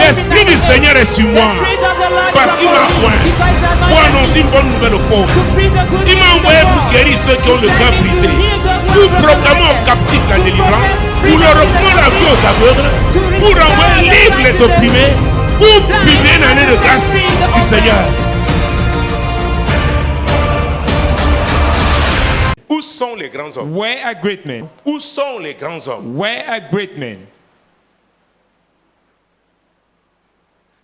L'Esprit du Seigneur est sur moi parce qu'il m'a oint pour annoncer une bonne nouvelle aux pauvres. Il m'a envoyé pour guérir ceux qui ont le cœur brisé, pour proclamer aux captifs la délivrance, pour leur reprendre la vie aux aveugles, pour envoyer libre les opprimés, pour publier une année de grâce du Seigneur. Où sont les grands hommes? Where are great men? Où sont les grands hommes? Where are great men?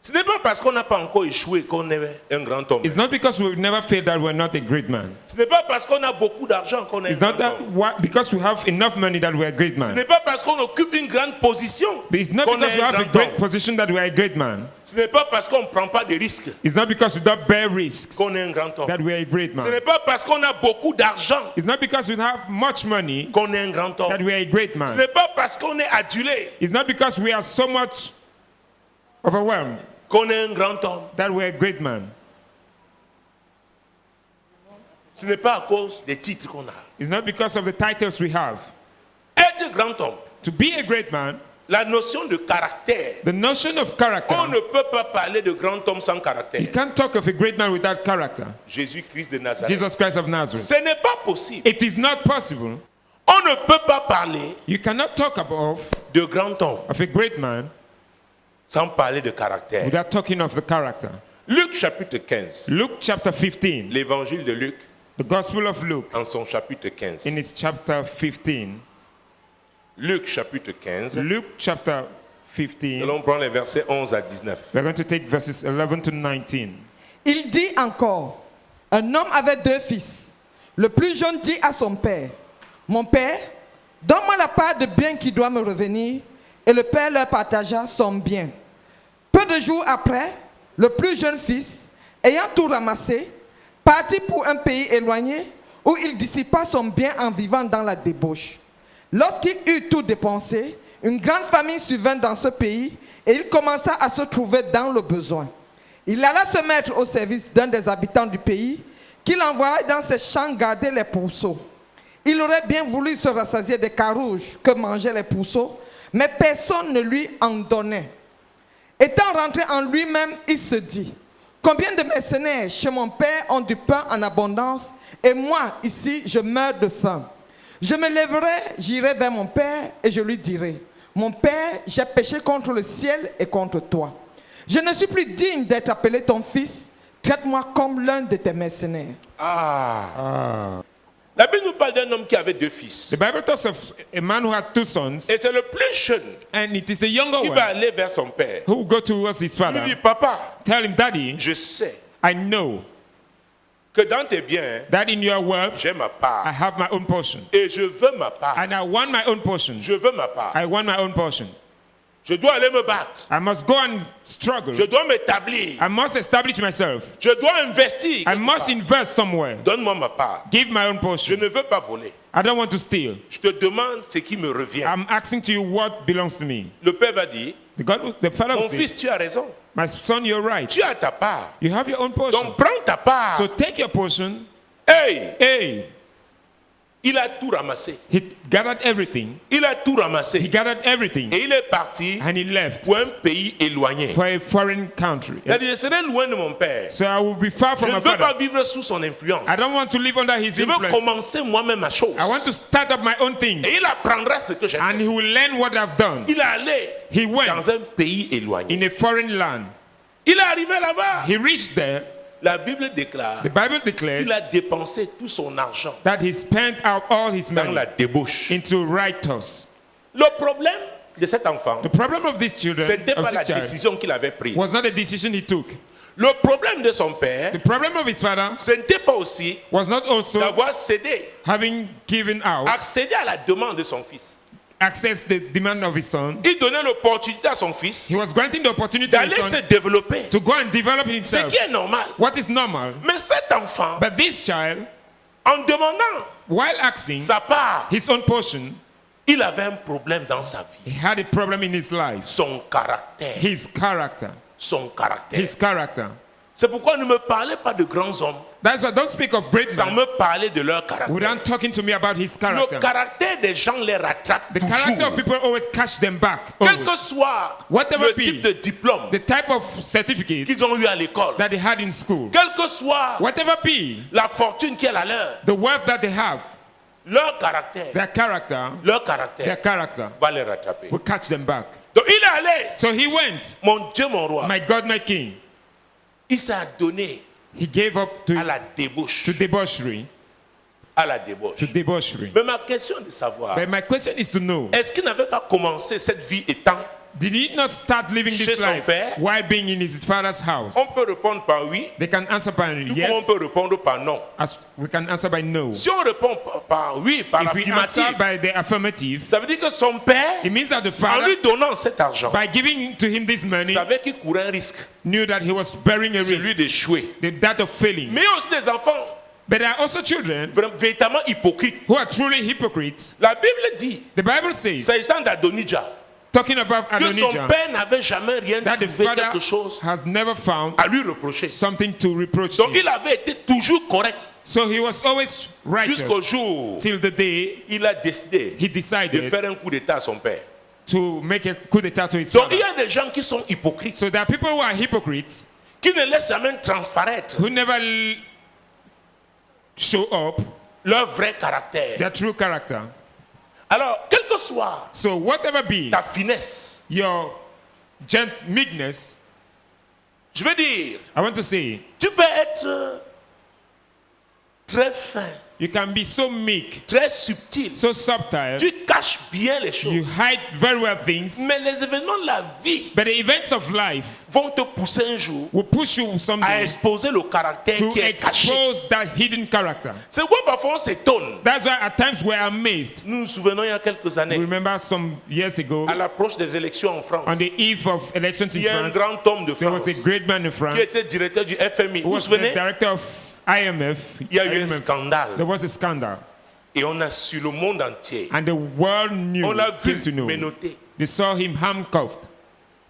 Ce n'est pas parce qu'on n'a pas encore échoué qu'on est un grand homme. It's not because we've never failed that we're not a great man. Ce n'est pas parce qu'on a beaucoup d'argent qu'on est un It's not grand that homme. because we have enough money that we're a great Ce man. n'est pas parce qu'on occupe une grande position But it's not qu'on because est we un have a grand great homme. position that we're a great man. Ce n'est pas parce qu'on ne prend pas de risques It's not because we don't bear risks qu'on est un grand homme. that we're a great Ce man. n'est pas parce qu'on a beaucoup d'argent It's not because we have much money qu'on est un grand that homme. we're a great Ce man. n'est pas parce qu'on est adulé It's not because we are so much overwhelmed qu'on est un grand homme. that we're a great man. Ce n'est pas à cause des titres qu'on a. It's not because of the titles we have. Être grand homme, To be a great man, la notion de caractère, the notion of character, on ne peut pas parler de grand homme sans caractère. you can't talk of a great man without character. Jésus-Christ de Nazareth. Jesus Christ of Nazareth. Ce n'est pas possible. It is not possible. On ne peut pas parler You cannot talk of de grand homme a great man sans parler de caractère. without talking of the character. Luc chapitre 15. Luke chapter 15, L'évangile de Luc the Gospel of Luke en son chapitre 15. in its chapter 15. Luc chapitre 15. Luke chapter Nous 15, allons prendre les versets 11 à 19. we're going to take verses 11 to 19. Il dit encore, un homme avait 2 fils. Le plus jeune dit à son père, mon père, donne-moi la part de bien qui doit me revenir. Et le père leur partagea son bien. Peu de jours après, le plus jeune fils, ayant tout ramassé, partit pour un pays éloigné où il dissipa son bien en vivant dans la débauche. Lorsqu'il eut tout dépensé, une grande famine survint dans ce pays et il commença à se trouver dans le besoin. Il alla se mettre au service d'un des habitants du pays qu'il envoya dans ses champs garder les pourceaux. Il aurait bien voulu se rassasier des carouges que mangeaient les pourceaux, mais personne ne lui en donnait. Étant rentré en lui-même, il se dit, combien de mercenaires chez mon père ont du pain en abondance et moi, ici, je meurs de faim. Je me lèverai, j'irai vers mon père et je lui dirai, mon père, j'ai péché contre le ciel et contre toi. Je ne suis plus digne d'être appelé ton fils. Traite-moi comme l'un de tes mercenaires. La Bible nous parle d'un homme qui avait 2 fils. The Bible talks of a man who had 2 sons, Et c'est le plus jeune and it is the younger qui va one aller vers son père. who will go towards his Il lui father. dit, papa, Tell him, Daddy, je sais I know que dans tes biens, that in your wealth, j'ai ma I part. have my own portion. Et je veux ma part. And I want my own portion. Je veux ma part. I want my own portion. Je dois aller me battre. I must go and struggle. Je dois m'établir. I must establish myself. Je dois investir. I must invest somewhere. Donne-moi ma part. Give my own Je portion. ne veux pas voler. I don't want to steal. Je te demande ce qui me revient. I'm asking to you what belongs to me. Le père va dire, The father mon will say, fils, tu as raison. my son, you're right. Tu as ta part. You have your own portion. Donc prends ta part. So take your portion. Hey, Hey, il a tout ramassé. he gathered everything. Il a tout He ramassé. gathered everything. Et il est parti And he left pour un pays éloigné. for a foreign country. Il a dit, je serai loin de mon père. So I will be far Je from ne my veux pas father. vivre sous son influence. I don't want to live under his Je veux influence. commencer moi-même ma chose. I want to start up my own things. Et il apprendra ce que j'ai And fait. he will learn what I've done. Il est allé He went dans un pays éloigné. in a foreign land. Il est arrivé là-bas. He reached there. La Bible déclare The Bible declares qu'il a dépensé tout son argent that he spent out all his dans money la débauche. into righteous. Le problème de cet enfant, The problem of these children, ce n'était of pas la this child, décision qu'il avait prise. was not a decision he took. Le problème de son père, The problem of his father ce n'était pas aussi was not also d'avoir cédé, having given out accédé à la demande de son fils. access the demand of his son. Il donnait l'opportunité à son fils He was granting the opportunity to d'aller his se son développer. to go and develop Ce himself. qui est normal. What is normal. Mais cet enfant, But this child, en demandant while asking sa part, his own portion, il avait un problème dans sa vie. he had a problem in his life. Son caractère. His character. Son caractère. His character. C'est pourquoi ne me parlez pas de grands hommes That's why don't speak of great sans men me parler de leur caractère. without talking to me about his Le character. caractère des gens les rattrape The character of toujours. people always catch them back. Quel Always. que soit Whatever le be type de diplôme the type of certificate qu'ils ont eu à l'école, that they had in school, quelle que soit whatever be la fortune qui est la leur, the wealth that they have, leur caractère their character va les rattraper. will catch them back. Donc il est allé, So he went, mon Dieu, mon roi, my God, my King. il s'est donné He gave up à la débauche. to debauchery. À la débauche. To debauchery. Mais ma question est de savoir, But my question is to know, est-ce qu'il n'avait pas commencé cette vie étant? did he not start living Chez this son life père? while being in his father's house? On peut répondre par oui, They can answer by tout comme on yes, peut répondre par non. as we can answer by no. Si on répond par oui, par If we answer l'affirmative, by the affirmative, ça veut dire que son père, it means that the en father, lui donnant cet argent, by giving to him this money, savait qu'il courait un risque, knew that he was bearing a celui risk, d'échouer. that of failing. Mais il y a aussi des enfants But there are also children véritablement hypocrites. who are truly hypocrites. La Bible dit, The Bible says, s'agissant d'Adonijah, talking about que son Adonijah, père n'avait jamais rien that the trouvé, father quelque chose has never found à lui reprocher. something to reproach Donc him. il avait été toujours correct So he was always righteous jusqu'au jour où till the day il a décidé he de decided faire un coup d'état à son père. to make a coup d'état to his Donc il y father. a des gens qui sont hypocrites, So there are people who are hypocrites, qui ne laissent jamais transparaître who never show up leur vrai caractère. their true character. Alors, quelle que soit So whatever be ta finesse, your meekness, je veux dire, I want to say, tu peux être très fin, you can be so meek, très subtil. so subtle, Tu caches bien les you choses. hide very well things, Mais les événements de la vie but the events of life vont te pousser un jour will push you à someday exposer le caractère to qui est caché. expose that hidden character. C'est pourquoi parfois on s'étonne. That's why at times we're amazed. Nous nous souvenons il y a quelques We années, remember some years ago, à l'approche des élections en France, on the eve of elections in il y a un France, grand homme de there was France a great man in qui France était directeur du FMI. who Vous vous was the souvenez? director of IMF. Il y a eu un IMF. scandale. There was a scandal, Et on a su le monde entier. and the world knew, On l'a vu came to know. menotté. They saw him handcuffed.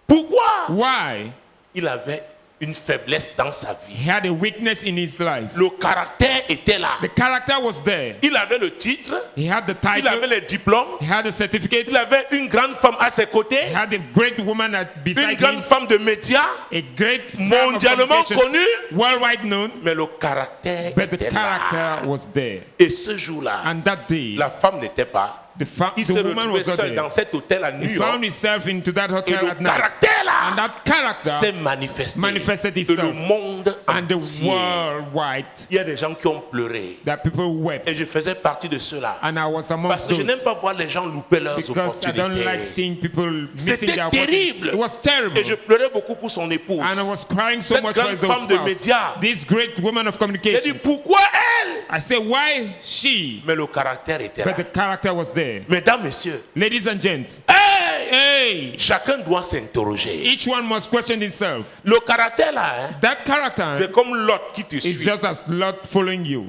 Pourquoi? Why? Il avait une faiblesse dans sa He vie. had a weakness in his life. Le caractère était là. The character was there. Il avait le titre, He had the il avait title. les diplômes, He had the certificate. il avait une grande femme à ses côtés, He had a great woman une beside grande him, femme de médias, a great firm of mondialement communications, connue, worldwide known, mais le caractère but the était là. character was there. Et ce jour-là, And that day, la femme n'était pas. the Il se woman retrouvait was not seul there. dans cet hôtel à New He York. found himself into that Et hotel le at night. caractère And là that character s'est manifesté. manifested Et itself. le monde And the entier. worldwide, Il y a des gens qui ont pleuré. that people wept. Et je faisais partie de ceux-là. And I was Parce amongst que je n'aime those. pas voir les gens louper leurs Because I don't like opportunités. seeing people missing C'était their terrible. opportunities. It was terrible. Et je pleurais beaucoup pour son épouse. And I was crying so Cette much for grande those femme de spouse. médias. This great woman of J'ai dit, communication. pourquoi elle? I said, why she? Mais le caractère était là. But the character was there. Mesdames, messieurs, Ladies and gents, hey! hey, Chacun doit s'interroger. each one must question himself. Le caractère là, hein, That character c'est comme Lot qui te is suit. just as Lot following you.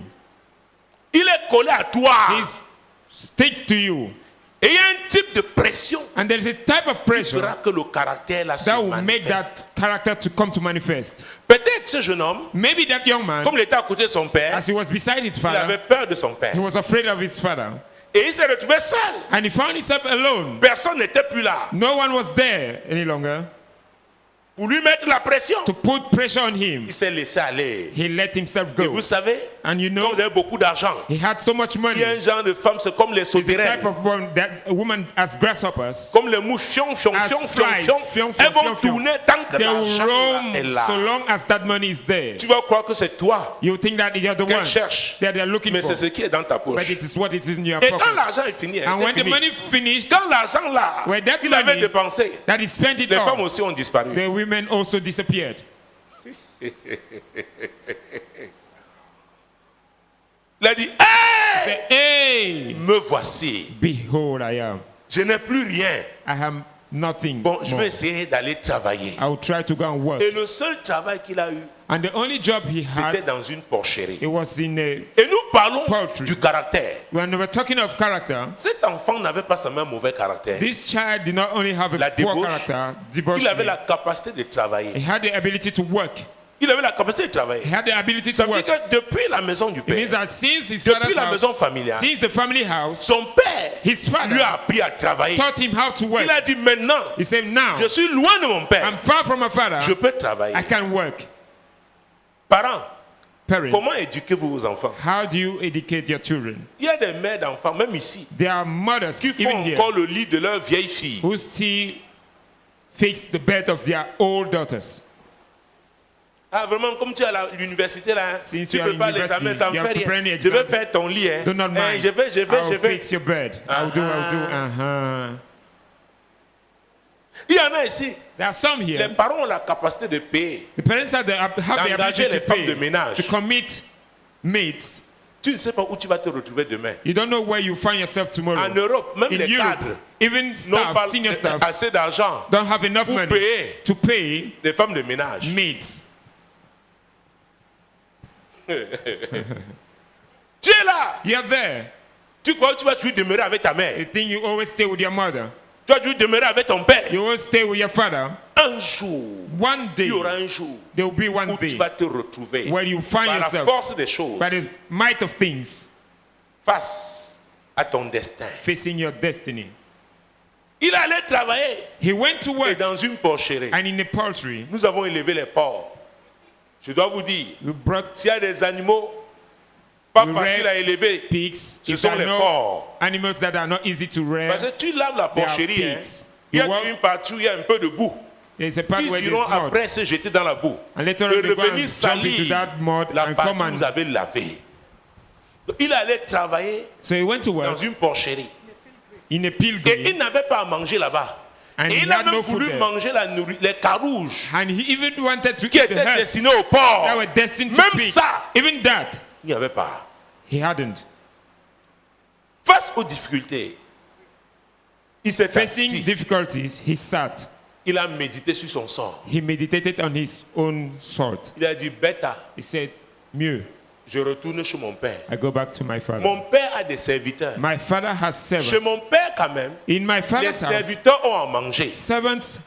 Il est collé à toi. He's stick to you. Et il y a un type de pression And there is a type of qui pressure fera que le caractère là se that will make manifeste. that character to come to manifest. Peut-être ce jeune homme, Maybe that young man, comme il était à côté de son père, as he was beside his il avait father, peur de son père. he was afraid of his father. Et il s'est retrouvé seul. And he found himself alone. Personne n'était plus là No one was there any longer pour lui mettre la pression. to put pressure on him. Il s'est laissé aller. He let himself Et go. vous savez, And you quand know, vous avez beaucoup d'argent, he had so much il money. y a un genre de femme, c'est comme les It's a type sauterelles, of woman, that a woman as grasshoppers. comme les mouches, fion, fion, As fion, fion, flies, fion. fion, fion, Elles vont fion, fion. tourner tant que They will l'argent là est roam là. so long as that money is there. Tu vas croire que c'est toi You think that you're the qu'elle one cherche, that they're looking mais for. c'est ce qui est dans ta But poche. it is what it is in your Et quand pocket. l'argent est fini, And when the fini. money finished, Quand l'argent là, When that il avait money- dépensé, that he spent it les femmes all, aussi ont disparu. the women also disappeared. Il a dit, hey, Say, hey, me voici. behold, I am. Je n'ai plus rien. I am nothing Bon, je more. vais essayer d'aller travailler. I will try to go and work. Et le seul travail qu'il a eu, And the only job he c'était had, dans une porcherie. it was in a, Et nous parlons Poultry. du caractère. when we were talking of character, Cet enfant n'avait pas seulement un mauvais caractère. this child did not only have a La poor débauche. character, Il avait debauchery. la capacité de He travailler. had the ability to work. Il avait la capacité de travailler. He had the ability Ça to veut dire work. que depuis la maison du It means père, that since his depuis father's la house, maison familiale, since the family house, son père his father lui a appris à travailler. taught him how to work. Il a dit maintenant, He said, now, je suis loin de mon père. I'm far from my father. Je peux travailler. I can work. Parents, Parents, comment éduquez-vous vos enfants? how do you educate your children? Il y a des mères d'enfants, même ici, There are mothers, qui font even here, encore le lit de leur vieille fille. who still fix the bed of their old daughters. Ah, vraiment, comme tu es à l'université là, hein, Since tu you are peux pas in university, l'examen, ça me you are fait preparing rien. the Je vais exam. faire ton lit. Hein. Do not Hein, mind. je vais. I'll fix your bed. I'll do. Il y en a ici. There are some Les here. parents ont la capacité de payer. The parents have the D'engager ability les to femmes de pay, ménage. to commit mates. Tu ne sais pas où tu vas te retrouver demain. You don't know where you find yourself tomorrow. En Europe, même In les Europe, cadres even n'ont staff, pas senior staff, assez d'argent don't have enough pour money payer to pay les femmes de ménage. mates. Tu es là. You're there. Tu crois que tu vas toujours demeurer avec ta You mère. think you always stay with your mother. Tu vas toujours demeurer avec ton père. You always stay with your father. Un jour, One il day, y aura un jour there will be one où tu day vas te retrouver where you find par la yourself force des choses by the might of things face à ton destin. facing your destiny. Il allait travailler He went to et work, dans une porcherie. and in the poultry, Nous avons élevé les porcs. Je dois vous dire, we brought s'il y a des animaux pas We faciles à reared élever, pigs. ce If sont there les are no porcs. animals that are not easy to Parce rear, que tu laves la they are porcherie, hein, pigs. il y You a walk, une partie où il y a un peu de boue. there's a part Ils where there's iront mud. après se jeter dans la boue. And later on Et they go revenir and jump into salir that mud la and partie come où vous and... avez lavé. Donc, il allait travailler So he went to dans work une porcherie. in a Et il pilgrim, n'avait pas à manger là-bas. and Et he il a had même no food voulu there. manger les carouges And he even wanted to qui eat the étaient herbs destinés aux porcs. that were destined to Même pigs. ça, Even that, il n'y avait pas. he hadn't. Face aux difficultés, il s'est Facing assis. difficulties, he sat. Il a médité sur son sort. He meditated on his own sort. Il a dit, bêta, He said, mieux, je retourne chez mon père. I go back to my father. Mon père a des serviteurs. My father has Chez servants. mon père, quand même, In my les father's house, serviteurs ont à manger.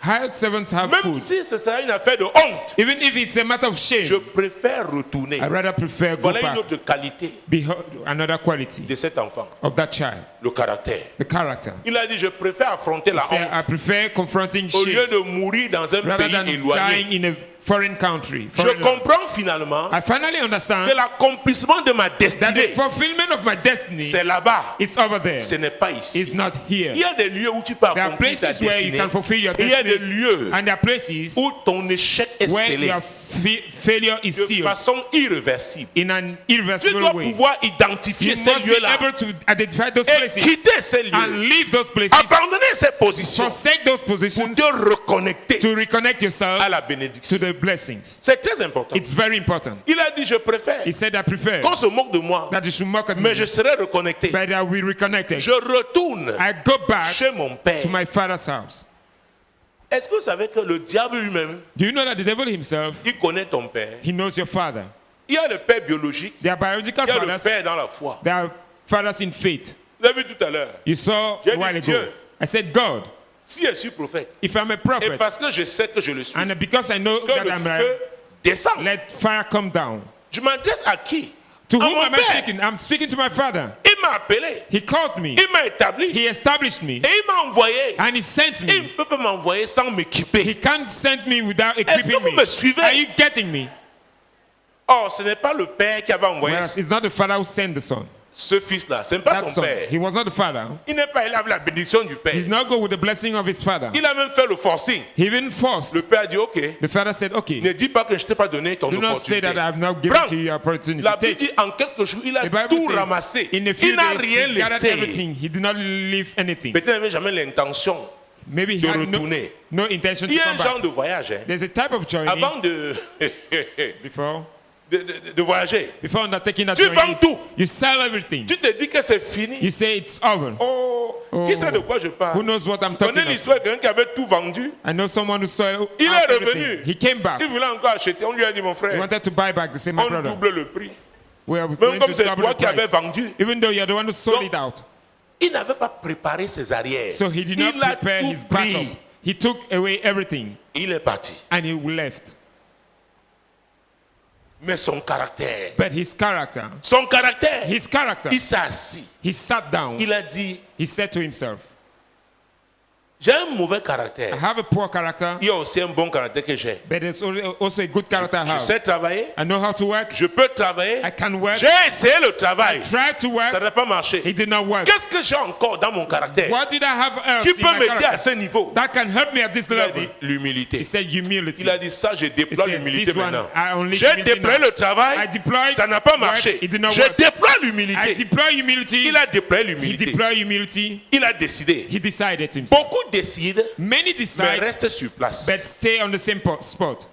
hired servants have Même food. si ce sera une affaire de honte, Even if it's a matter of je shame, préfère retourner. I rather prefer go Voilà une back. autre qualité Behold, another quality de cet enfant, of that child, le caractère. the character. Il a dit, je préfère affronter la Say, honte I prefer confronting au lieu shame de mourir dans un rather pays than éloigné. dying in a foreign country. Je Foreign land. comprends finalement I finally que understand l'accomplissement de ma that the destinée, fulfillment of my destiny c'est là-bas. is over there. Ce n'est pas It's ici. not here. Il y a des lieux où tu peux There are accomplir ta places where you destinée. can fulfill your Et il y a des destiny, lieux and there are places où ton échec est where scellé your failure is de sealed façon irréversible. in an Tu irreversible dois way. pouvoir You identifier ces must be lieux-là able to identify those et places quitter ces and lieux. leave those places, Abandonner ces positions forsake those pour positions te reconnecter to reconnect yourself à la bénédiction. to the blessings. C'est très important. It's very important. Il a dit, je préfère He said, I prefer qu'on se moque de moi, that you should mock at mais me, je serai reconnecté. but I will reconnect it. Je retourne I go back chez mon père. to my father's house. Est-ce que vous savez que le diable lui-même, Do you know that the devil himself, il connaît ton père? he knows your father? Il y a le père biologique, They are biological il y a le fathers. père dans la foi. They are fathers in faith. Vous avez vu tout à l'heure, You saw J'ai a dit while ago. Dieu. I said, God, si je suis prophète, if I'm a et prophet, parce que je sais que je le suis, and because I know que that le I'm feu right, descend. let fire come down. Je m'adresse à qui? To À whom mon am I père. speaking? I'm speaking to my father. Il m'a appelé, He called me. il m'a établi, He established me. et il m'a envoyé. And he sent Il me. ne peut pas m'envoyer sans He m'équiper. can't send me without Est-ce que equipping vous me. me suivez? Are you getting me? Or, ce n'est pas le père qui avait envoyé Whereas it's not the father who sent the son. ce fils-là. Ce n'est pas That son son. père. He was not the father. Il n'est pas allé avec la bénédiction du père. He's not go with the blessing of his father. Il a même fait le forcing. He even forced. Le père a dit, ok, The father said, okay, ne dis pas que je ne t'ai pas donné ton do not say opportunité. that I have not given Prends. to you your opportunity. La Bible Take. dit, en quelques jours, il a The Bible tout says, ramassé. in a few Il n'a days, rien he gathered laissé. everything. He did not leave anything. Peut-être qu'il n'avait jamais l'intention Maybe he de had retourner. no intention Il to y a un come genre back. de voyage. Hein. There's a type of journey Avant de, de voyager, before undertaking that tu journey. vends tout. You sell everything. Tu te dis que c'est fini. You say it's over. Oh, qui sait de quoi je parle? Who knows what I'm Tu talking connais about? l'histoire de quelqu'un qui avait tout vendu. I know someone who sold Il out est everything. revenu. He came back. Il voulait encore acheter. On lui a dit, mon He frère, wanted to buy back. They said, my on brother, double le prix. we are Même going comme to c'est double toi the qui avais price. vendu. Even though you're the one who sold Donc, it out. Il n'avait pas préparé ses arrières. So he did not Il a prepare tout his backup. pris. He took away everything Il est parti. and he left. Mais son caractère, But his character, il s'est assis. he sat down. Il a dit, He said to himself, j'ai un mauvais I caractère. have a poor character, Il y a aussi un bon caractère que j'ai. but there's also a good character I Je have. sais travailler, I know how to work. je peux travailler. I can work. J'ai essayé le travail, Tried to ça work. n'a pas marché. It did not work. Qu'est-ce que j'ai encore dans mon caractère What did I have else qui in peut my m'aider à character ce niveau? that can help me at this Il a level? dit l'humilité. He said humility. Il a dit ça, je déploie He said, l'humilité this one, maintenant. I unleash J'ai humility déployé now. le travail, I deployed ça n'a pas work, marché. it did not Je work. déploie I l'humilité. deploy humility. Il a déployé He l'humilité. deployed humility. Il a décidé. He decided to himself. Beaucoup décident, Many mais decide, restent sur place. but stay on the same spot.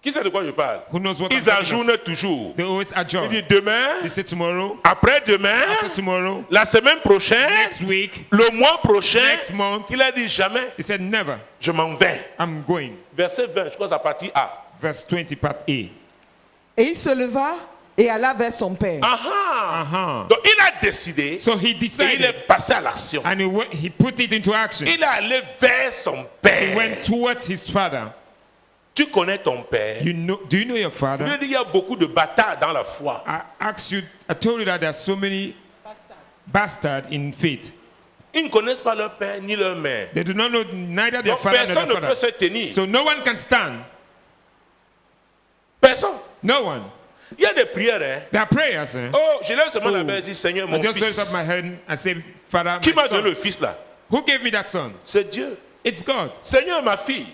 Qui sait de quoi je parle? Who knows what I'm Ils talking ajournent toujours. They always Il adjourn. dit demain, They say tomorrow, après-demain, after tomorrow, la semaine prochaine, next week, le mois prochain. next month. Il a dit jamais, He said, never. je m'en vais. I'm going. Verset 20, je crois que c'est la partie A. Verse 20, part A. Et il se leva et alla vers son père. Uh-huh. Donc il a décidé So he et il decided, est passé à l'action. and he put it into action. Il est allé vers son He père. went towards his father. Tu connais ton père. Do you know your Je father? veux dire, il y a beaucoup de bâtards dans la foi. I told you that there are so many bastards in faith. Ils ne connaissent pas leur père ni leur mère. They do not know neither their Donc father nor personne their ne peut se father. tenir. So no one can stand. Personne. No one. Il y a des prières. Hein? There are prayers. Eh? Oh, je lève seulement la main et dis, Seigneur, I mon just raise up fils. my hand and say, Father, Qui my m'a donné le son. fils là? Who gave me that son? C'est Dieu. It's God. Seigneur, ma fille.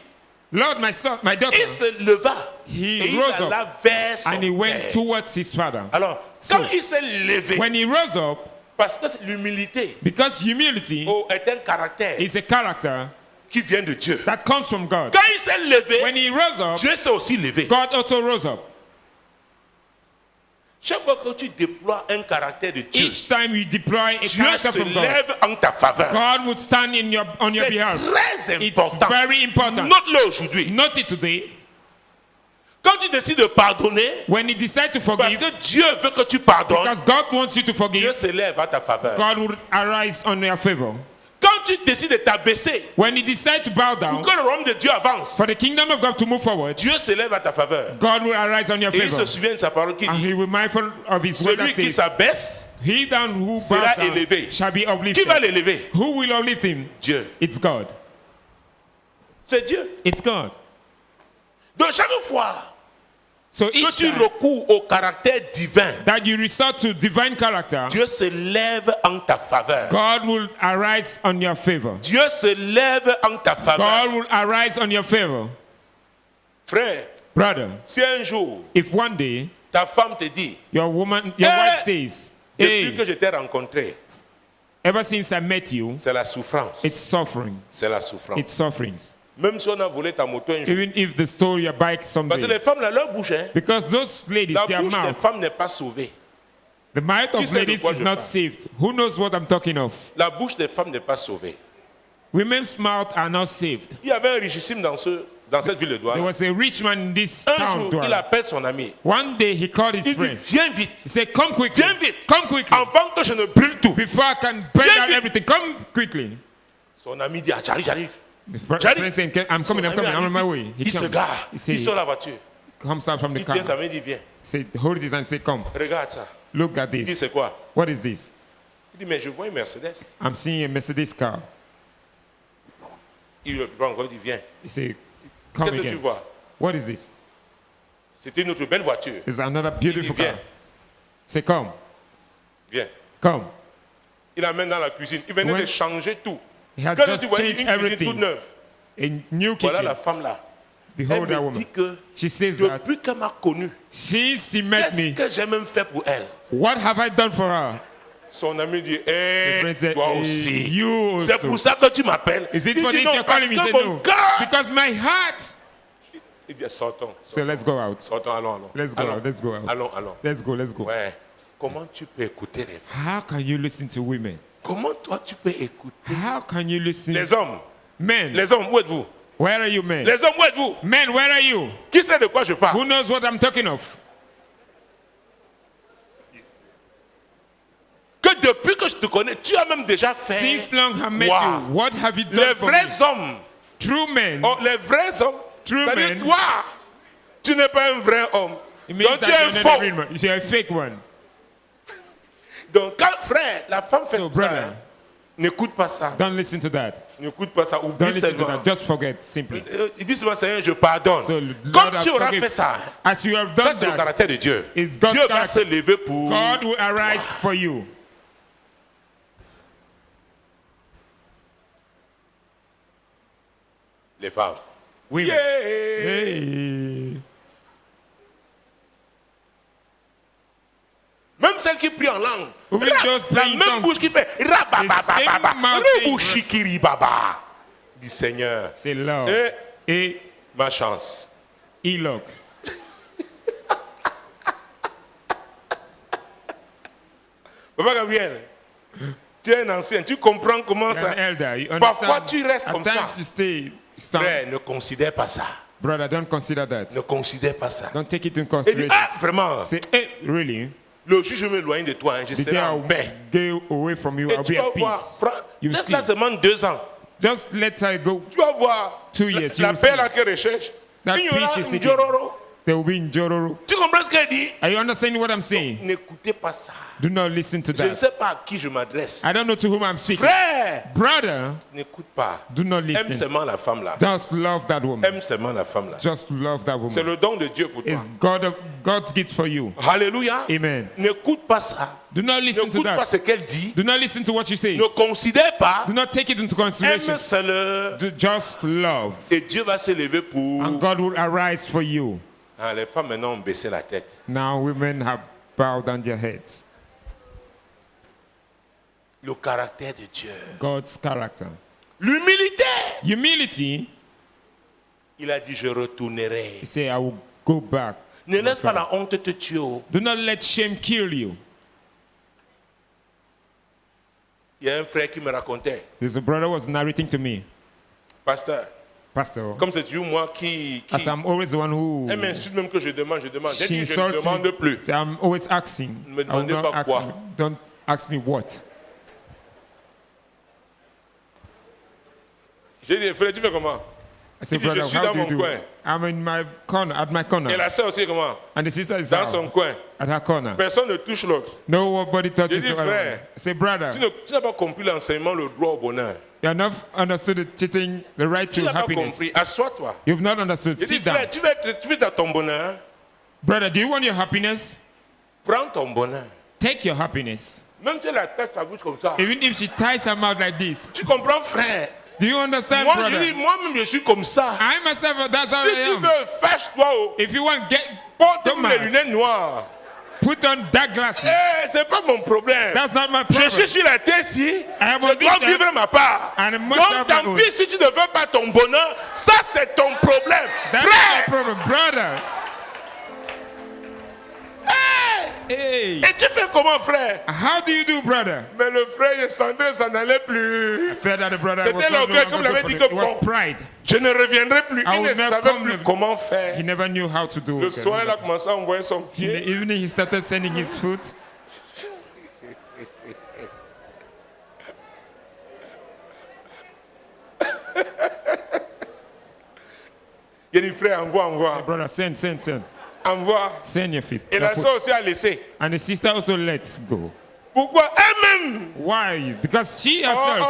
Lord, my son, my daughter. Il se leva. He et il rose alla up vers son and he went père. towards his father. Alors, So, quand il s'est levé, When he rose up, parce que l'humilité because humility est un caractère is a character qui vient de Dieu. that comes from God. Quand il s'est levé, When he rose up, Dieu s'est aussi levé. God also rose up. Chaque fois que tu déploies un caractère de Dieu, Each time you deploy a Dieu character se from God, lève en ta faveur. God would stand on your C'est behalf. très It's important. very important. Note-le aujourd'hui. Not it today. Quand tu décides de pardonner, When he decides to parce forgive, que Dieu veut que tu pardonnes, because God wants you to Dieu forgive, se lève à ta faveur. God will arise on your favor. Quand tu décides de t'abaisser When he decides to bow pour down, que le royaume de Dieu avance, for the kingdom of God to move forward, Dieu se lève à ta faveur. God will arise on your Et il se favor. souvient de sa parole qui And dit, he will be mindful of his word celui that qui says, s'abaisse, he down who bows sera down élevé. shall be Qui va uplifted. l'élever? Who will uplift him? Dieu. It's God. C'est Dieu. It's God. Donc chaque fois So que each tu time recours au caractère divin, that you resort to divine character, Dieu se lève en ta faveur. God will arise on your favor. Dieu se lève en ta faveur. God will arise on your favor. Frère, Brother, si un jour if one day ta femme te dit, your Hey! wife says, depuis que hey, je t'ai rencontré, ever since I met you, c'est la souffrance. it's suffering. C'est la souffrance. It's sufferings. Même si on a volé ta moto un jour. Even if they stole your bike Parce que someday. les femmes, là, leur bouche, hein, Because those ladies, la their bouche des mouth, femmes n'est pas sauvée. the mouth Qui of sait de ladies quoi is je not parle? saved. Who knows what I'm talking of? La bouche des femmes n'est pas sauvée. Women's mouth are not saved. Il y avait un richissime dans cette ville de There Douala. was a rich man in this Un town. jour, il Douala. appelle son ami. One day he called his Il dit, friend. viens vite. He said, come quickly. Viens vite. Come quickly. Avant que je ne brûle tout. Before I can burn Viens down vite. everything. Come quickly. Son ami dit, ah, j'arrive. The J'arrive. friend saying, I'm coming, Son I'm coming, ami I'm on my arrive. way. Il se comes. gare. He Il sort said, la voiture. comes out from the Il car. tient sa main, il dit, viens. He said, hold his hand and say, come. Regarde ça. Look at Il dit, this. c'est quoi? What is this? Il dit, mais je vois une Mercedes. I'm seeing a Mercedes car. Il le prend encore, il dit, viens. He said, come Qu'est-ce que tu again. vois? What is this? C'était une autre belle voiture. It's another Il dit, beautiful viens, car. Say, come, viens. come. Il l'amène dans la cuisine. Il venait Ouais. de changer tout. He had Quand just tu vois une changed cuisine toute everything. neuve, A new voilà kitchen. la femme là. Elle Behold that me woman. dit que She says that depuis qu'elle m'a connu, since he met qu'est-ce me, que j'ai même fait pour elle? what have I done for her? Son ami dit, The friend said, toi "Eh, aussi. you C'est also. pour ça que tu m'appelles. Is it Il for dit, this non, you're parce calling me? que He said, mon no. cœur. Because my heart. Il dit, sortons. So let's go out. Sortons, allons. Let's go Allons. out. Let's go out. Allons. Let's go. Let's go. Ouais. Comment tu peux écouter les femmes? How can you listen to women? Comment toi tu peux écouter How can you listen? les hommes? Men, Les hommes, où êtes-vous? where are you, men? Les hommes, où êtes-vous? Men, where are you? Qui sait de quoi je parle? Who knows what I'm talking of? Que depuis que je te connais, tu as même déjà fait. Since long I met Wow. you, what have you Les done for me? vrais hommes, True men, les vrais hommes, True c'est-à-dire men. toi, Tu n'es pas un vrai homme. It means Donc tu es that un you're not a faux. real man. You're a fake one. Donc quand frère, la femme fait So, ça, brother, hein, n'écoute pas ça. don't listen to that. N'écoute pas ça. Don't Oublie listen to seulement. that. Just forget, simply. Il dit souvent, Seigneur, je pardonne. So, Lord, Comme I tu auras forgive. fait ça, As you have ça done c'est le that, caractère de Dieu. it's God's Dieu va character. se lever pour God will arise for you. les femmes. Women. Yeah. Hey. Même celle qui prie en langue. Even those La praying même tongues. bouche qui fait The same mouth saying, baba. Dit Seigneur. Say Lord. Et ma chance. Enoch. Papa Gabriel, tu es un ancien, tu comprends comment You're an ça. elder. You Parfois understand? tu restes At comme ça. times you stay stand. Frère, ne considère pas ça. Brother, don't consider that. Ne considère pas ça. Don't take it in Et dis, consideration. ah, vraiment, Say, hey, really? le jour je m'éloigne de toi, hein, je The serai day en I'll paix. go away from you, Et I'll tu be vas at voir, peace. You see. laisse-la seulement 2 ans. Just let her go. Tu vas voir 2 years, la you will paix see. là qu'elle recherche. That Il y aura peace you're un seeking. Njororo. They will be in Jororo. Tu comprends ce qu'elle dit? Are you understanding what I'm saying? N'écoutez pas ça. Do not listen to Je ne that. sais pas à qui je m'adresse. I don't know to whom I'm speaking. Frère, Brother, n'écoute pas. do not Aime listen. seulement la femme là. Just love that woman. Aime seulement la femme là. Just love that C'est woman. le don de Dieu pour toi. It's God's gift for you. Alléluia. Amen. N'écoute pas ça. Do not listen to N'écoute pas that. ce qu'elle dit. Do not listen to what she says. Ne considère pas. Do not take it into Aime consideration. seul. Just love. Et Dieu va se lever pour. And God will arise for you. Ah, les femmes maintenant ont baissé la tête. Now women have bowed down their heads. Le caractère de Dieu. God's character. L'humilité. Humility, Il a dit, je retournerai. he said, I will go back. Ne laisse pas la honte te tuer. Oh. Do not let shame kill you. Il y a un frère qui me racontait. There's a brother was narrating to me, Pasteur, Pastor, comme c'est toujours moi qui as I'm always the one who elle m'insulte même que je demande. J'ai she dit, je ne insults demande me. plus. So I'm always asking. Ne me I will demandez not pas ask quoi. me. Don't ask me what. J'ai dit, frère, tu fais comment? I said, Il dit, je brother, suis how dans do you mon do? coin. I'm in my corner, at my Et corner, la sœur aussi, comment? and the sister is Dans son out, coin. at her corner. Personne ne touche l'autre. Nobody touches J'ai dit, the other frère, one. I say, brother, Tu n'as pas compris l'enseignement, le droit au bonheur. you have not understood the cheating, the right Tu to n'as pas happiness. compris. Assois-toi. You've not understood. J'ai dit, Sit down. frère, tu veux ton bonheur? Brother, do you want your happiness? Prends ton bonheur. Take your happiness. Même si la tête, sa bouche comme ça. Even if she ties her mouth like this. Tu comprends, frère? Do you understand, Moi, je brother? dis, moi-même, je suis comme ça. I myself, that's how Si I tu am. veux, fâche-toi. Oh. If you want, Porte don't les mind. lunettes noires. Put on dark glasses. Eh, c'est pas mon problème. That's not my Je problem. suis sur la terre ici. am Je on dois this earth, vivre ma part. and I must Donc, have my tant own. pis si tu ne veux pas ton bonheur. Ça, c'est ton problème. That's Frère. my problem, brother. Hey, Et tu fais comment, frère? how do you do, brother? Mais le frère, il sentait, ça n'allait plus. I felt that the brother C'était was not l'orgueil, no comme longer l'avait good dit for que it. It was bon. pride. Je ne reviendrai plus. I Il ne will never savait come plus never. comment faire. He never knew how to do Le it. soir, il a commencé à envoyer son In pied. the evening, he started sending his foot. Il dit, frère, envoie. Brother, send. Envoie. Send your feet. Et your la foot. soeur aussi a laissé. And the sister also let go. Pourquoi? Elle-même. Why? Because she Oh, herself.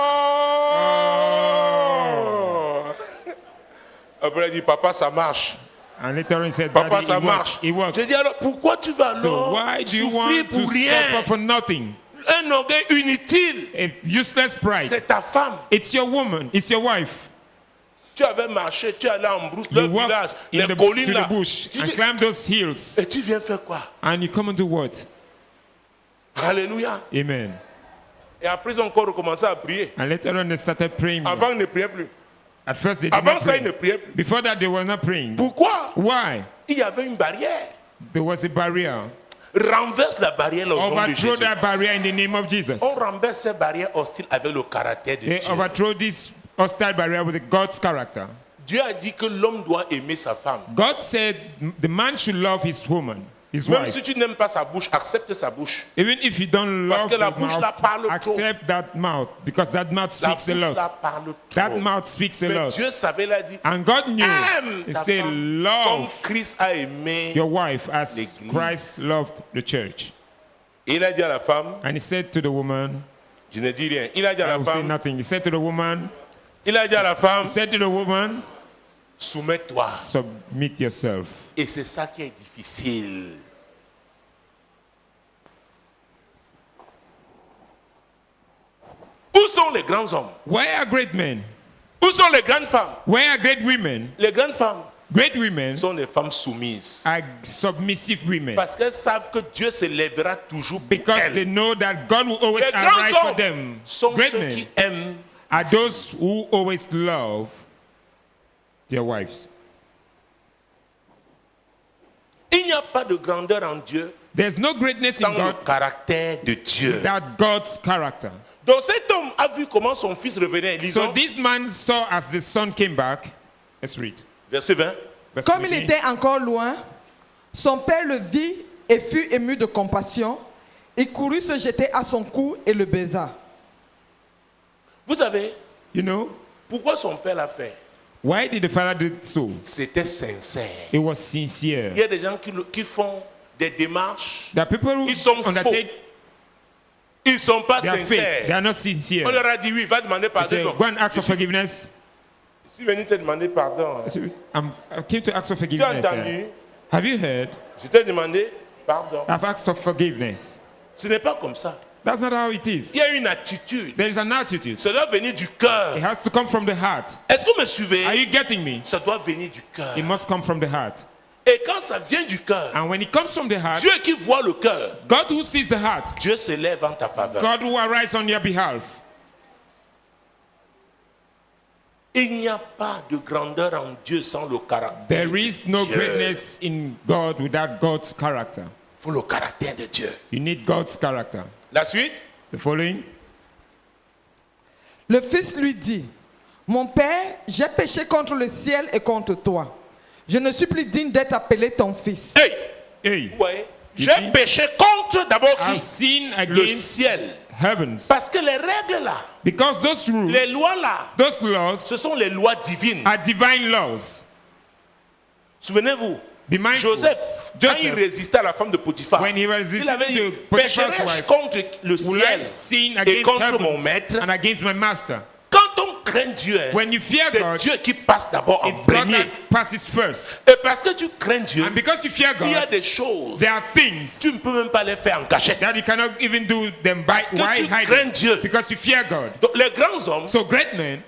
oh. Après, elle dit, papa, ça marche. And later on he said, Papa, Daddy, ça it marche. works. It works. J'ai dit, alors, pourquoi tu vas So alors why do you souffrir want pour to rien? suffer for nothing? Un orgueil inutile. A useless pride. C'est ta femme. It's your woman. It's your wife. Tu avais marché, tu es allé en brousse, You le village, walked les in collines to là. the bush Tu and dis, climbed those hills. et tu viens faire quoi? And you come and do what? Alléluia. Amen. Et après, ils ont encore recommencé à prier. And later on they started praying. Avant, ils ne priaient plus. At first they did Avant not ça, ils ne pray. priaient plus. Before that they were not praying. Pourquoi? Why? Il y avait une barrière. There was a barrier. Renverse la barrière au nom de Overthrow Jésus. that barrier in the name of Jesus. On renverse ces barrières hostiles avec le caractère de They Dieu. overthrow this hostile barrier with God's character. Dieu a dit que l'homme doit aimer sa femme. God said the man should love his woman. his Même wife. si tu n'aimes pas sa bouche, accepte sa bouche. Even if you don't Parce love que la the bouche là mouth, parle trop. accept that mouth because that mouth La speaks a bouche lot. là parle That trop. mouth speaks a Mais lot. Dieu savait, il a dit, And God knew. aime He ta said, femme comme love Christ a aimé. your wife as l'Église. Christ loved the church. Et il a dit à la femme, And he said to the woman, je ne dis rien. Il a dit à I la will say femme, nothing. He said to the woman, il a dit à la femme, he said to the woman, soumets-toi. submit yourself. Et c'est ça qui est difficile. Où sont les grands hommes? Where are great men? Où sont les grandes femmes? Where are great women? Les grandes femmes Great women sont les femmes soumises. are submissive women Parce qu'elles savent que Dieu se lèvera toujours pour because they elles. know that God will always Les arise grands for hommes them. sont Great ceux men qui aiment. are those who always love their wives. Il n'y a pas de grandeur en Dieu There's no greatness sans in le God caractère de Dieu. without God's character. Donc cet homme a vu comment son fils revenait. So Lisons this man saw as the son came back. Let's read. verset 20. Verse Comme il 20. était encore loin, son père le vit et fut ému de compassion. Il courut se jeter à son cou et le baisa. Vous savez You know, pourquoi son père l'a fait? why did the father do so? C'était sincère. It was Il y sincere. a des gens qui font des démarches. There are people who Ils sont faux. undertake Ils ne sont pas their faith. sincères. They are not On sincere. leur a dit oui, va demander They pardon. say, Non. go and ask for forgiveness. Je suis venu te demander pardon. I said, I came to ask for Tu as forgiveness. entendu? Have you heard? Je t'ai demandé pardon. I've asked for forgiveness. Ce n'est pas comme ça. That's not how it is. Il y a une attitude. There is an attitude. Ça doit venir du cœur. It has to come from the heart. Est-ce que vous me suivez? Are you getting me? Ça doit venir du cœur. It must come from the heart. Et quand ça vient du cœur, And when it comes from the heart, Dieu qui voit le cœur, God who sees the heart, Dieu se lève en ta faveur. God will arise on your behalf. Il n'y a pas de grandeur en Dieu sans le caractère. There is no Dieu. greatness in God without God's character. Il faut le caractère de Dieu. You need God's character. La suite. The following. Le fils lui dit, mon père, j'ai péché contre le ciel et contre toi. Je ne suis plus digne d'être appelé ton fils. Hey, Hey, vous voyez, You j'ai see? péché contre d'abord I've qui? sinned Le against ciel. heavens. Parce que les règles là, Because those rules, les lois là, those laws ce sont les lois divines. are divine laws. Souvenez-vous, Be mindful. Joseph, quand il Joseph, résistait à la femme de Potiphar, when he resisted il avait dit, to Potiphar's pécherai-je wife, contre le will I ciel sin et against contre mon heavens maître? and against my master? Quand on craint Dieu, When you fear c'est God, Dieu qui passe d'abord en it's God premier. that passes first. Et parce que tu crains Dieu, And because you fear il y a God, des choses, there are things tu ne peux même pas les faire en cachette. that you cannot even do them by Parce que why tu hiding. crains Dieu. Because you fear God. Donc, les grands hommes, So great men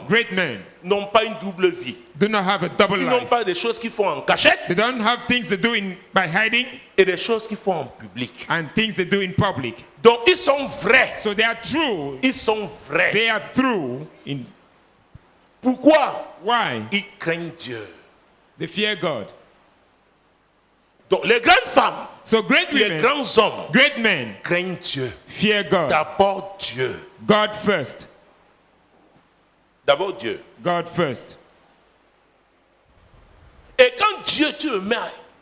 great men n'ont pas une double vie. do not have a double Ils n'ont life. pas des choses qu'ils font en cachette They don't have things they do by hiding et des choses qu'ils font en public. and things they do in public. Donc ils sont vrais. So they are true. Ils sont vrais. They are true. In Pourquoi? why Ils craignent Dieu. they fear God. Donc les grandes femmes, So great les women, grands hommes great men craignent Dieu. fear God. D'abord Dieu. God first. D'abord Dieu. God first. Et quand Dieu, tu le mets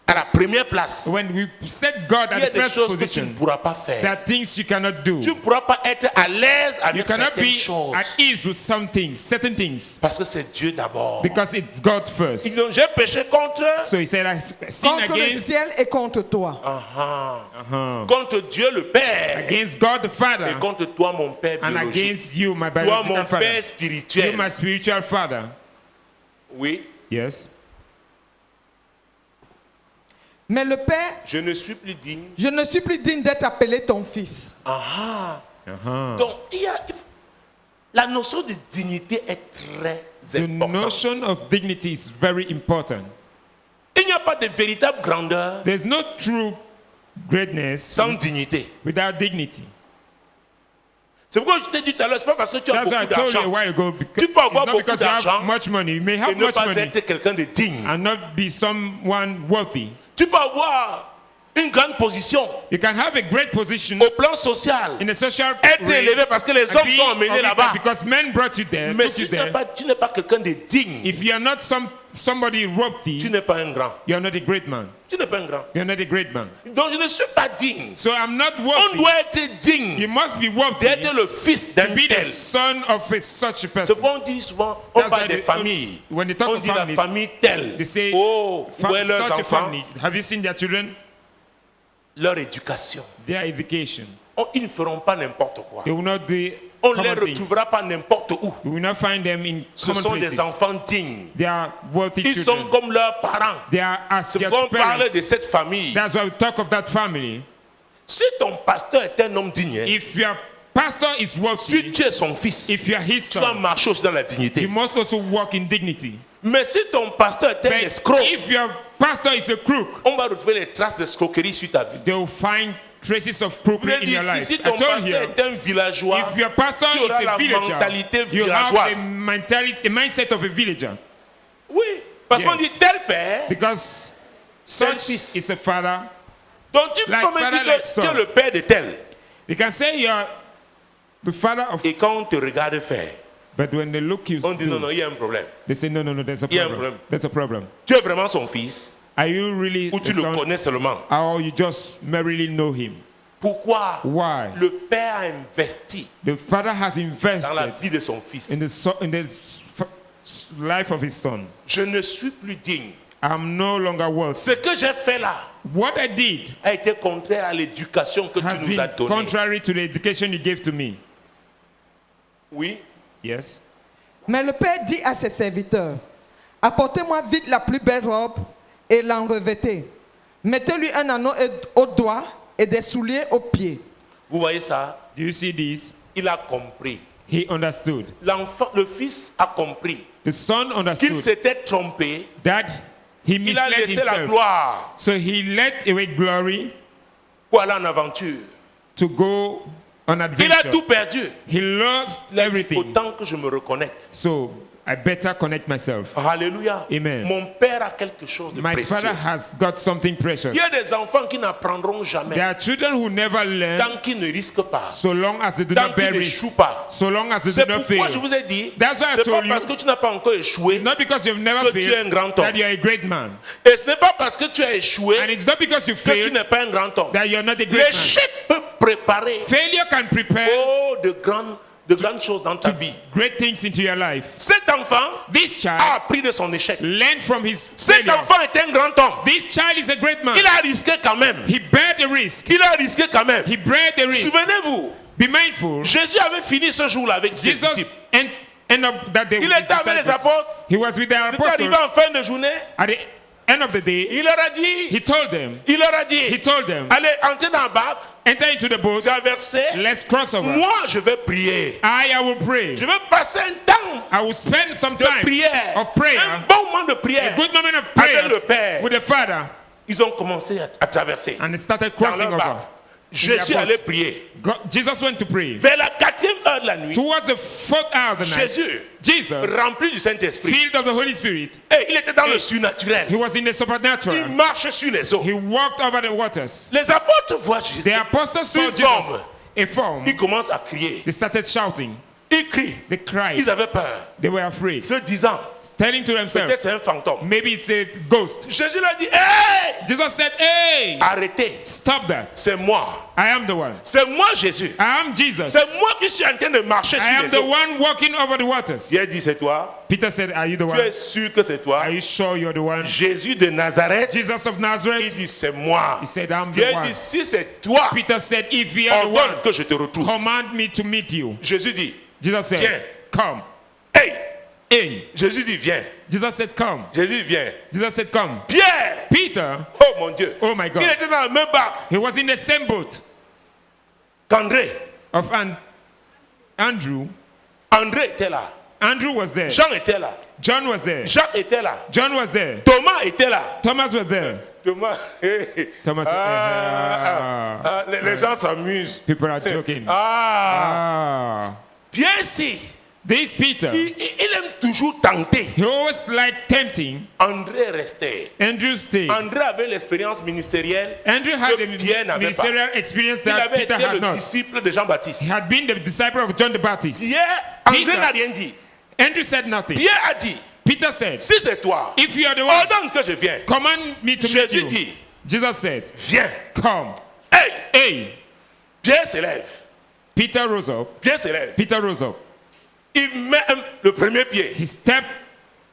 à la première place, When we set God il y a at the des first choses que tu ne position, pourras pas there faire. are things you cannot do. Tu ne pourras pas être à l'aise You avec cannot certaines be choses. at ease with some things, certain things, Parce que c'est Dieu d'abord. because it's God first. Ils ont j'ai péché contre. So he said, I sin Contre le against, ciel et contre toi. Contre Dieu le Père. against God the Et Father, contre toi, mon Père and biologique. against you, my Toi, biological mon father. Père You, spirituel. my spiritual father. Oui. Yes. Mais le père, Je ne suis plus digne. je ne suis plus digne d'être appelé ton fils. Donc, la notion de dignité est très The importante. notion of dignity is very important. Il n'y a pas de véritable grandeur There's no true greatness sans dignité. without dignity. C'est pourquoi je t'ai dit tout à l'heure, c'est pas parce que tu as That's why I beaucoup told you a d'argent while ago. Tu peux avoir It's not beaucoup because you have d'argent much money. You may et have ne much pas money être quelqu'un de digne. and not be someone worthy. Tu peux avoir une grande position You can have a great position au plan social, in a social être rate élevé parce que les and hommes be t'ont emmené of là-bas. it because men brought you there, Mais took si you there. tu n'es pas quelqu'un de digne, If you are not somebody tu worthy, n'es pas un grand. you are not a great man. Tu n'es pas un grand. You're not a great man. Donc je ne suis pas digne. So I'm not On worthy. doit être digne You must be worthy d'être le fils d'un to be the tel. son of such a C'est person. qu'on dit souvent, on That's parle why des they- familles. when they talk On of dit la families, famille telle. They say, Oh, où est leurs such a enfants? family. Have you seen their children? Leur éducation. Their education. Ils ne feront pas n'importe quoi. They will not do On ne les common things. retrouvera pas n'importe où. You will not find them in Ce common sont places. des enfants dignes. They are worthy Ils sont children. comme leurs parents. They are as C'est their pourquoi on parle parents. de cette famille. That's why we talk of that family. Si ton pasteur est un homme digne, hein, If your pastor is si worthy, tu es son fils, if you are his tu dois son, marcher aussi dans la you dignité. must also walk in dignity. Mais si ton pasteur est un But escroc, if your pastor is a crook, on va retrouver les traces d'escroquerie sur ta vie. they will find traces of Je voulais crookery in dire, your life. si I ton told pasteur you, est un villageois, if your pastor tu is auras a la villager, mentalité you have villageoise. a mindset of a villager. oui, parce qu'on Yes. dit tel père, Because tel such fils. is a father. Donc tu peux Like même father, dire like que son. tu es le père de tel. You can say you are the father of, Et quand on te regarde faire, but when they look you on dit non, non, do, il y a un problème. they say no, there's a Il y a un problem. problème. There's a problem. Tu es vraiment son fils Are you really ou tu the le son, connais seulement? or you just merely know him? Pourquoi Why? le père a investi The father has dans la invested vie de son fils? in the life of his son. Je ne suis plus digne. I'm no longer worthy. Ce que j'ai fait là What I did a été contraire à l'éducation que has tu nous as been donnée. contrary to the education you gave to me. Oui. Yes. Mais le père dit à ses serviteurs, apportez-moi vite la plus belle robe et l'en revêtez. Mettez-lui un anneau au doigt et des souliers aux pieds. Vous voyez ça? Do you see this? Il a compris. He understood. L'enfant, le fils a compris The son qu'il understood s'était trompé. that he Il a misled laissé la himself. gloire So he let away glory pour aller en aventure. to go on Il a adventure. tout perdu. He lost Il a dit, everything. autant que je me reconnecte. So I better connect myself. Alléluia. Amen. Mon père a quelque chose de My précieux. father has got something precious. Il y a des enfants qui n'apprendront jamais There are children who never learn tant qu'ils ne risquent pas, so long as they do tant not qu'ils bear risk, n'échouent pas. so long as they C'est do not pourquoi je fail. vous ai dit, That's why I c'est pas told you, parce que tu n'as pas encore échoué it's not because you've never que tu es un failed grand homme. that you're a great man. Et ce n'est pas parce que tu as échoué And it's not because you que tu failed n'es pas un grand homme. that you're not a great man. L'échec peut préparer Failure can prepare de grandes choses dans ta vie. great things into your life. Cet enfant This a child appris de son échec. learned from his Cet failure. enfant est un grand homme. This child is a great man. Il a risqué quand même. He bear the risk. Il a risqué quand même. He bear the risk. Souvenez-vous, Be mindful. Jésus avait fini ce jour-là avec ses Jesus disciples. end up that day Il with his était avec les disciples. apôtres. He was with their Il est arrivé apostles. en fin de journée. At the end of the day, Il leur a dit, he told them, allez, entrez dans la barque, enter into the boat, traversez. let's cross over. Moi, je vais prier. I will pray. Je vais passer un temps I will spend some de time prière. of prayer, Un bon moment de a prière. good moment of Avec le prayer Père. with the Father, Ils ont commencé à traverser. and they started Dans crossing leur over. barque. Jésus allait prier. Jesus went to pray. Vers la 4e heure de la nuit, Towards the 4th hour of the night, Jésus, Jesus, rempli du Saint-Esprit, filled of the Holy Spirit, et il était dans le He surnaturel. was in the Il supernatural. marchait sur les eaux. He walked over the waters. Les apôtres voient Jésus. The apostles saw Une Jesus, forme. a form. Ils commencent à crier. They started shouting. Ils crient. They cried. Ils avaient peur. They were afraid, Se disant, telling to peut-être themselves, c'est un fantôme. maybe it's a ghost. Jésus leur dit, hey, Jesus said, hey, arrêtez. stop that. C'est moi. I am the one. C'est moi Jésus. I am Jesus. C'est moi qui suis en train de marcher I sur am les the eaux. one walking over the waters. Il a dit, c'est toi. Peter said, are you the Tu one? es sûr que c'est toi. Are you sure you're the one? Jésus de Nazareth. Jesus of Il Nazareth. dit, c'est moi. He said, I'm Il the a dit, one. si c'est toi, Peter said, if you are the ordonne one, que je te retrouve. command me to meet you. Jésus dit, Jesus said, Viens. come. hey. In. Jésus dit, viens. Jesus said, come. Jésus dit, viens. Jesus said, come. Pierre. Peter, Oh mon Dieu. oh my Il God, était dans la même barque he was in the same boat qu'André. of Andrew. André était là. Andrew was there. Jean était là. John was there. Jacques était là. John was there. Thomas était là. Thomas was there. Thomas. Thomas. Les gens s'amusent. People are joking. Ah. Ah. Pierre, si. This Peter, Il aime toujours tenter. he always like tempting. André restait. Andrew stayed. André avait l'expérience ministérielle. Andrew had que a Pierre n'avait pas. ministerial experience Il that avait Peter été had le not. disciple de Jean-Baptiste. He had been the disciple of John the Baptist. Pierre, André Peter. n'a rien dit. Andrew said nothing. Pierre a dit, Peter said, si c'est toi, if you are the one, ordonne que je vienne. command me to meet Jésus you. dit, Jesus said, viens. come. Hey, Hey, Pierre s'élève. Peter rose up. Pierre s'élève. Peter rose up. Il met le premier pied. He stepped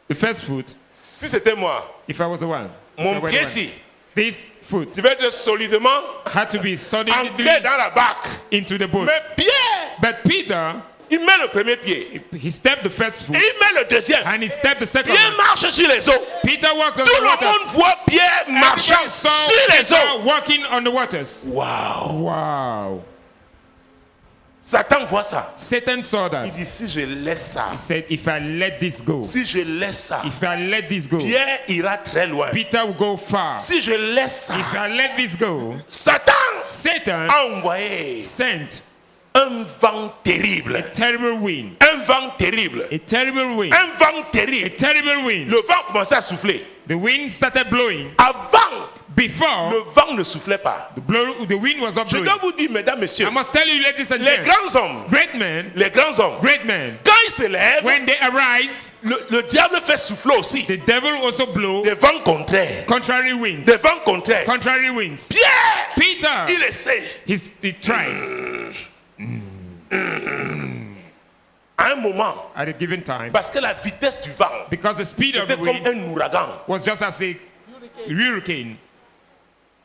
the first foot. Si c'était moi, If I was the one, if I mon were the pied one, ci this foot devait être solidement had to be solidly ancré dans la barque. into the boat. Mais Pierre, But Peter, il met le premier pied. he stepped the first foot Et il met le deuxième. and he stepped the second Pierre one. marche sur les eaux. Peter walked on Tout the le waters. monde voit Pierre marchant Everybody saw sur les Peter eaux. walking on the waters. Wow. Wow. Satan voit ça. Satan saw Il that. dit si je laisse ça, He said, if I let this go, si je laisse ça, if I let this go, Pierre ira très loin. Peter will go far. Si je laisse ça, If I let this go, Satan Satan a envoyé sent un vent terrible. terrible wind. Un vent terrible. A terrible wind. Un vent A terrible. terrible wind. Le vent commençait à souffler. The wind started blowing. Avant, Before, le vent ne soufflait pas. the wind was not Je blowing. dois vous dire, mesdames, messieurs, I must tell you, ladies and les gentlemen, grands hommes, great men, great men, quand ils se lèvent, when they arise, le diable fait souffler aussi the devil also blow des vents contraires. contrary winds. Des vents contraires. Contrary winds. Pierre, Peter, il essaie. he tried À un moment, at a given time, parce que la vitesse du vent, because the speed of c'était the comme wind un ouragan. was just as a hurricane.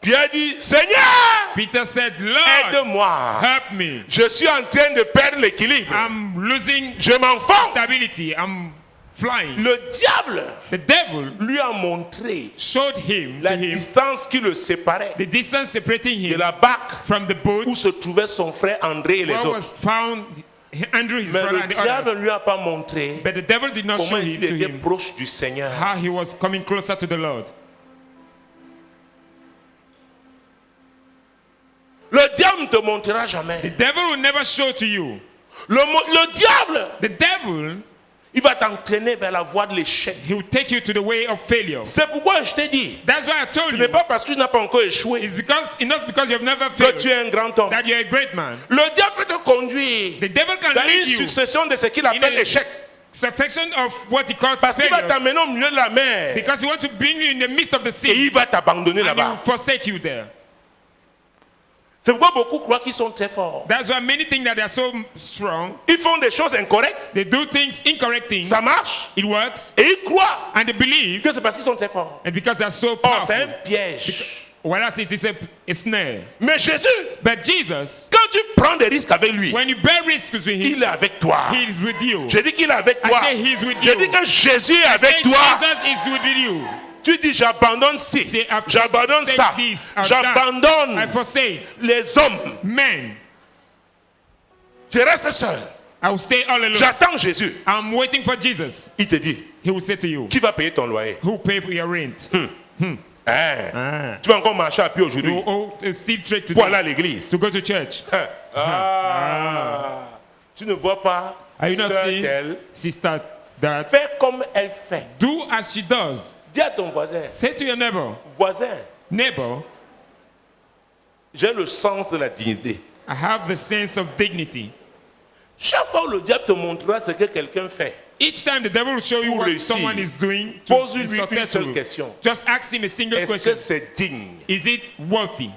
Pierre dit, Seigneur, Peter said, Lord, aide-moi. help me. Je suis en train de perdre l'équilibre. I'm losing Je m'enfonce. stability. I'm flying. Le diable The devil lui a montré showed him la to him distance qui le séparait the distance separating de him la barque from the boat où se trouvait son frère André et les where autres. was found Andrew, his Mais brother, le and the diable ne others. lui a pas montré But the devil did not show comment him il to était him proche du Seigneur. how he was coming closer to the Lord. Le diable ne te montrera jamais. The devil will never show to you. Le diable, The devil, il va t'entraîner vers la voie de l'échec. he will take you to the way of failure. C'est pourquoi je t'ai dit, That's why I told ce you. n'est pas parce que tu n'as pas encore échoué It's not because you have never que failed tu es un grand homme. that you're a great man. Le diable peut te conduire The devil can dans lead une you succession de ce qu'il appelle a- l'échec. succession of what he calls Parce qu'il va failures, t'amener au milieu de la mer because he wants to bring you in the midst of the et sea il va t'abandonner and he will là-bas. forsake you there. C'est pourquoi beaucoup croient qu'ils sont très forts. That's why many think that they are so strong. Ils font des choses incorrectes, They do things, incorrect things. ça marche, It works, et ils croient and they believe, que c'est parce qu'ils sont très forts. and because they are so Oh, c'est un powerful. piège. Whereas it is a snare. Mais Jésus, But Jesus, quand tu prends des risques avec lui, when you bear risks with him, il est avec toi. he is with you. Je dis qu'il est avec I toi. say he's with Je you. dis que Jésus est I say avec toi. Jesus is with you. Tu dis j'abandonne ci, Say, I j'abandonne forsake ça, this or that. I j'abandonne forsake les hommes. men. Je reste seul. I will stay all alone. J'attends Jésus. I'm waiting for Jesus. Il te dit, He will say to you, qui va payer ton loyer? who pay for your rent? Hein? Ah. Tu vas encore marcher à pied You aujourd'hui owe still trade pour aller today à l'église. to go to church. Hein? Ah. Tu ne vois pas Are you not sœur seeing, telle sister, that fais comme elle fait. do as she does? Dis à ton voisin, Say to your neighbor, voisin, j'ai le sens de la dignité. I have the sense of dignity. Chaque fois le diable te montrera ce que quelqu'un fait, Each time the devil will show you Pour what réussir, someone is doing to pose-lui be une seule successful. question. Just ask him a single est-ce question. que c'est digne? Is it worthy?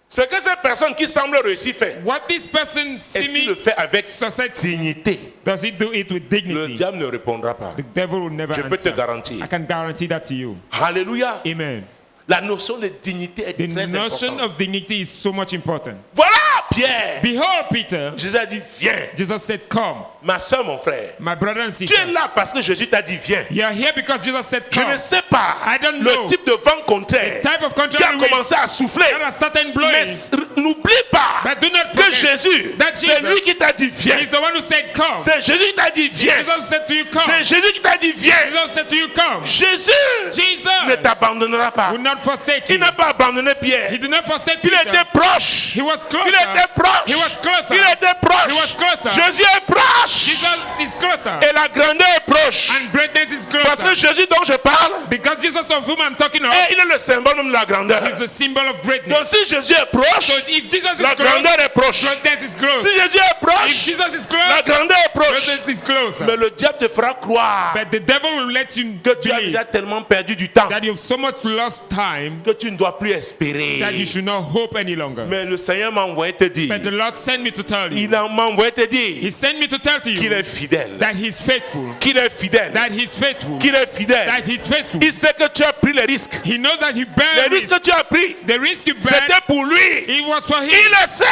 Ce que cette personne qui semble réussir fait, What this person est-ce qu'il le seeming fait avec success, dignité? does he do it with Le dignity? diable ne répondra pas. The devil will never Je peux te answer. garantir. I can guarantee that to you. Alléluia. Amen. La notion de dignité est The très notion importante. of dignity is so much important. Voilà Pierre. Behold, Peter, Jésus a dit viens. Jesus said, come. Ma soeur, mon frère. My brother and Tu es sister, là parce que Jésus t'a dit viens. you are here because Jesus said, Je come. ne sais pas I don't le know type de vent contraire type of qui a contrary wind commencé à souffler. that has started blowing. Mais n'oublie pas But do not que forget Jésus, that c'est Jesus lui qui t'a dit viens. He's the one who said, come. C'est Jésus qui t'a dit viens. Jesus said to you, come. C'est Jésus qui t'a dit viens. Jesus said to you, come. Jésus ne Jesus t'abandonnera pas. will not forsake Il you. n'a pas abandonné Pierre. He did not forsake Il Peter. était proche. He was closer. Il était proche. He was closer. Il était proche. He was closer. Jésus est proche. Jesus is closer. Et la grandeur est proche. And greatness is Parce que closer. Jésus dont je parle, Because Jesus of whom I'm talking of, Et il est le symbole même de la grandeur. is a symbol of greatness. Donc si Jésus est proche, So if Jesus la is close, grandeur est proche. greatness is close. Si Jésus est If proche, Jesus is la close, grandeur est proche. greatness is closer. Mais le diable te fera croire But the devil will let you que tu as believe déjà tellement perdu du temps that you've so much lost time que tu ne dois plus espérer. that you should not hope any longer. Mais le Seigneur m'a envoyé te dire, But the Lord sent me to tell you. il m'a envoyé te He dire sent me to tell to qu'il you est fidèle, that He's faithful. qu'il est fidèle, That He's faithful. qu'il est fidèle. That He's faithful. Il sait que tu as pris les risques. He knows that He bear Les risques risk. que tu as pris, The risk you bear, c'était pour lui. it was for Him. Il le sait.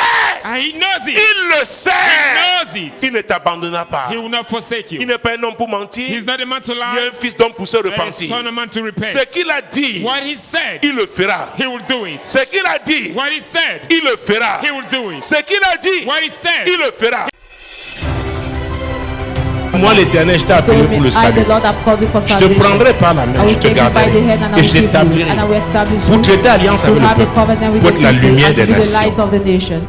And He knows it. Il le sait. He knows it. Il ne t'abandonnera pas. He will not forsake Il you. n'est pas un homme pour mentir. He's not a man to Il est un lie. fils d'homme pour se And a repentir. son of man to Ce repent. qu'il a dit, What He said, il le fera. He will do it. Ce qu'il a dit, What He said, il le fera. He will do it. Ce qu'il a dit, What He said, il le fera. Moi l'Éternel, je t'ai appelé told me, pour le I, salut. the Lord, have called you for Je te salvation. prendrai par la I main, will je te take you by garderai the hand and I et will je keep you, t'établirai and I will establish pour you traiter alliance to avec le have a peuple, covenant with pour the être la people lumière and to des be the nations. light of the nation.